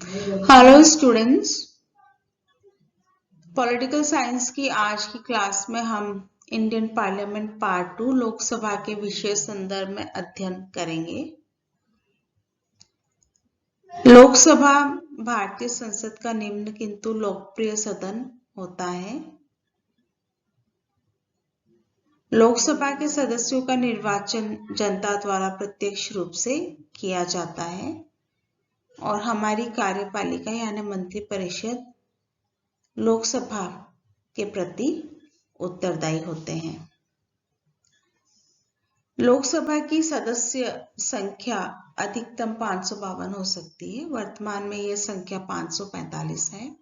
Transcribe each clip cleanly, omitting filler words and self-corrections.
Hello students, political science की आज की क्लास में हम इंडियन पार्लियामेंट पार्ट 2 लोकसभा के विषय संदर्भ में अध्ययन करेंगे। लोकसभा भारतीय संसद का निम्न किंतु लोकप्रिय सदन होता है। लोकसभा के सदस्यों का निर्वाचन जनता द्वारा प्रत्यक्ष रूप से किया जाता है और हमारी कार्यपालिका यानी मंत्रिपरिषद लोकसभा के प्रति उत्तरदायी होते हैं। लोकसभा की सदस्य संख्या अधिकतम 552 हो सकती है। वर्तमान में यह संख्या 545 है।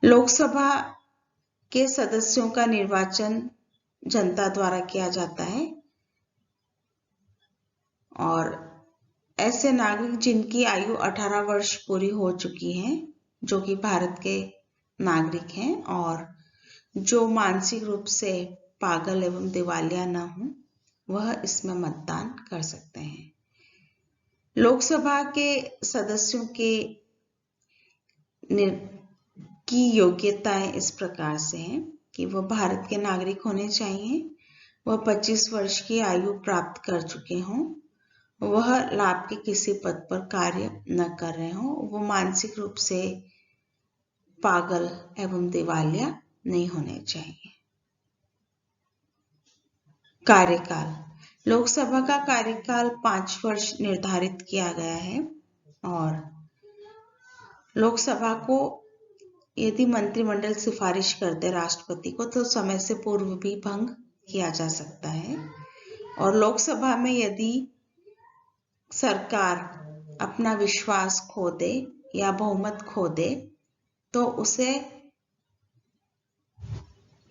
लोकसभा के सदस्यों का निर्वाचन जनता द्वारा किया जाता है और ऐसे नागरिक जिनकी आयु 18 वर्ष पूरी हो चुकी है, जो कि भारत के नागरिक हैं और जो मानसिक रूप से पागल एवं दिवालिया न हो, वह इसमें मतदान कर सकते हैं। लोकसभा के सदस्यों की योग्यताएं इस प्रकार से हैं कि वह भारत के नागरिक होने चाहिए, वह 25 वर्ष की आयु प्राप्त कर चुके हों, वह लाभ के किसी पद पर कार्य न कर रहे हों, वो मानसिक रूप से पागल एवं दिवालिया नहीं होने चाहिए। कार्यकाल, लोकसभा का कार्यकाल 5 वर्ष निर्धारित किया गया है और लोकसभा को यदि मंत्रिमंडल सिफारिश करते राष्ट्रपति को तो समय से पूर्व भी भंग किया जा सकता है और लोकसभा में यदि सरकार अपना विश्वास खो दे या बहुमत खो दे तो उसे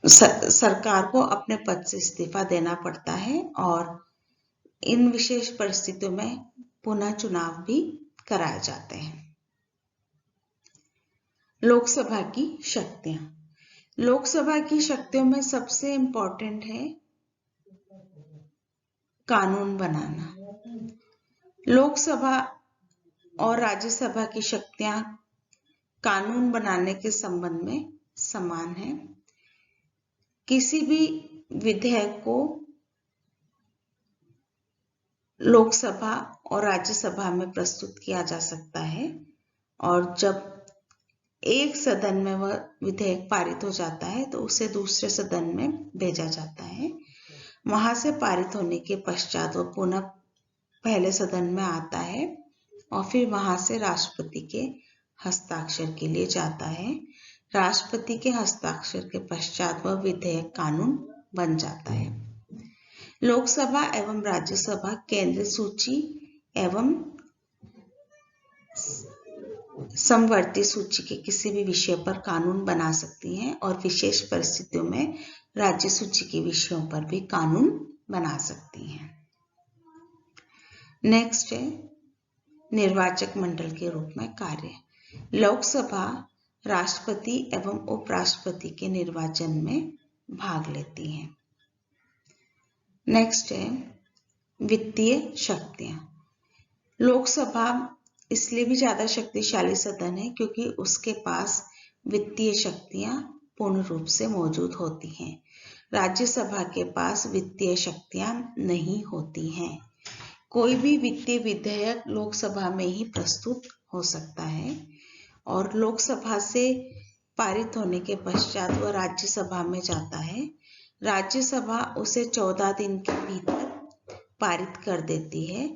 सरकार को अपने पद से इस्तीफा देना पड़ता है और इन विशेष परिस्थितियों में पुनः चुनाव भी कराए जाते हैं। लोकसभा की शक्तियां, लोकसभा की शक्तियों में सबसे इंपॉर्टेंट है कानून बनाना। लोकसभा और राज्यसभा की शक्तियां कानून बनाने के संबंध में समान है। किसी भी विधेयक को लोकसभा और राज्यसभा में प्रस्तुत किया जा सकता है और जब एक सदन में वह विधेयक पारित हो जाता है तो उसे दूसरे सदन में भेजा जाता है। वहां से पारित होने के पश्चात वह पुनः पहले सदन में आता है और फिर वहां से राष्ट्रपति के हस्ताक्षर के लिए जाता है। राष्ट्रपति के हस्ताक्षर के पश्चात वह विधेयक कानून बन जाता है। लोकसभा एवं राज्यसभा केंद्रीय सूची एवं समवर्ती सूची के किसी भी विषय पर कानून बना सकती हैं और विशेष परिस्थितियों में राज्य सूची के विषयों पर भी कानून बना सकती हैं। नेक्स्ट है निर्वाचक मंडल के रूप में कार्य। लोकसभा राष्ट्रपति एवं उपराष्ट्रपति के निर्वाचन में भाग लेती है। नेक्स्ट है वित्तीय शक्तियां। लोकसभा इसलिए भी ज्यादा शक्तिशाली सदन है क्योंकि उसके पास वित्तीय शक्तियां पूर्ण रूप से मौजूद होती हैं। राज्यसभा के पास वित्तीय शक्तियां नहीं होती हैं। कोई भी वित्तीय विधेयक लोकसभा में ही प्रस्तुत हो सकता है और लोकसभा से पारित होने के पश्चात वह राज्यसभा में जाता है। राज्यसभा उसे 14 दिन के भीतर पारित कर देती है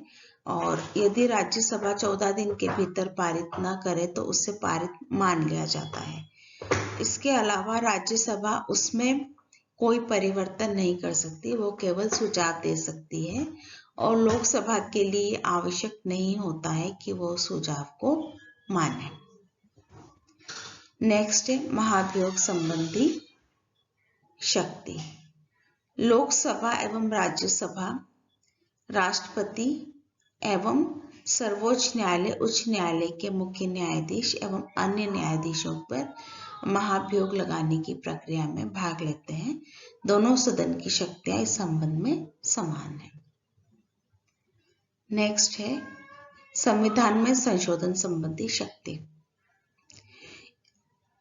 और यदि राज्यसभा 14 दिन के भीतर पारित न करे तो उससे पारित मान लिया जाता है। इसके अलावा राज्यसभा उसमें कोई परिवर्तन नहीं कर सकती, वो केवल सुझाव दे सकती है और लोकसभा के लिए आवश्यक नहीं होता है कि वो सुझाव को माने। नेक्स्ट है महाभियोग संबंधी शक्ति। लोकसभा एवं राज्यसभा राष्ट्रपति एवं सर्वोच्च न्यायालय, उच्च न्यायालय के मुख्य न्यायाधीश एवं अन्य न्यायाधीशों पर महाभियोग लगाने की प्रक्रिया में भाग लेते हैं। दोनों सदन की शक्तियां इस संबंध में समान है। नेक्स्ट है संविधान में संशोधन संबंधी शक्ति।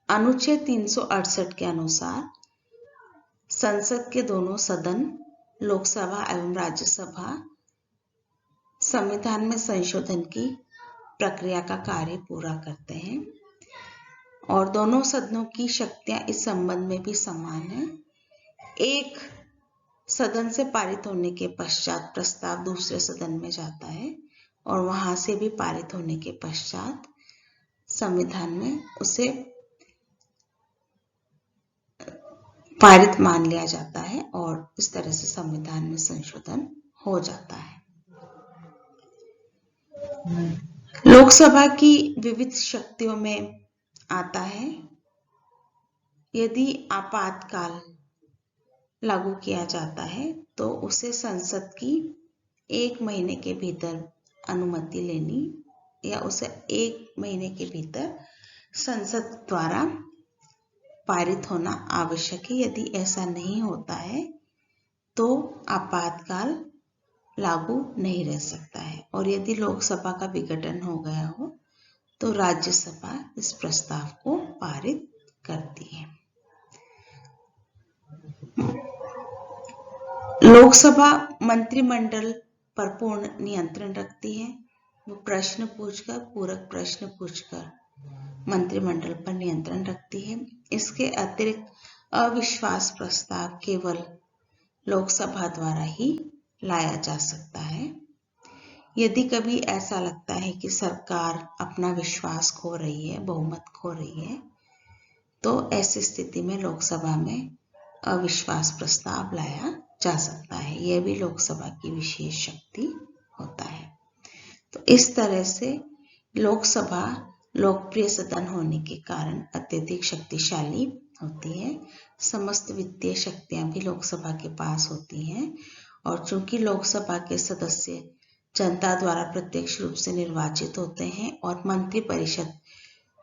अनुच्छेद 368 के अनुसार संसद के दोनों सदन, लोकसभा एवं राज्यसभा, संविधान में संशोधन की प्रक्रिया का कार्य पूरा करते हैं और दोनों सदनों की शक्तियां इस संबंध में भी समान है। एक सदन से पारित होने के पश्चात प्रस्ताव दूसरे सदन में जाता है और वहां से भी पारित होने के पश्चात संविधान में उसे पारित मान लिया जाता है और इस तरह से संविधान में संशोधन हो जाता है। लोकसभा की विविध शक्तियों में आता है, यदि आपातकाल लागू किया जाता है तो उसे संसद की 1 महीने के भीतर अनुमति लेनी या उसे 1 महीने के भीतर संसद द्वारा पारित होना आवश्यक है। यदि ऐसा नहीं होता है तो आपातकाल लागू नहीं रह सकता है और यदि लोकसभा का विघटन हो गया हो तो राज्यसभा इस प्रस्ताव को पारित करती है। लोकसभा मंत्रिमंडल पर पूर्ण नियंत्रण रखती है। वो प्रश्न पूछकर, पूरक प्रश्न पूछकर मंत्रिमंडल पर नियंत्रण रखती है। इसके अतिरिक्त अविश्वास प्रस्ताव केवल लोकसभा द्वारा ही लाया जा सकता है। यदि कभी ऐसा लगता है कि सरकार अपना विश्वास खो रही है, बहुमत खो रही है, तो ऐसी स्थिति में लोकसभा में अविश्वास प्रस्ताव लाया जा सकता है। यह भी लोकसभा की विशेष शक्ति होता है। तो इस तरह से लोकसभा लोकप्रिय सदन होने के कारण अत्यधिक शक्तिशाली होती है। समस्त वित्तीय शक्तियां भी लोकसभा के पास होती हैं और चूंकि लोकसभा के सदस्य जनता द्वारा प्रत्यक्ष रूप से निर्वाचित होते हैं और मंत्रिपरिषद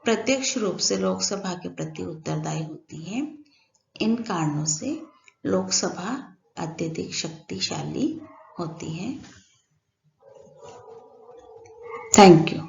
प्रत्यक्ष रूप से लोकसभा के प्रति उत्तरदायी होती है, इन कारणों से लोकसभा अत्यधिक शक्तिशाली होती है। Thank you.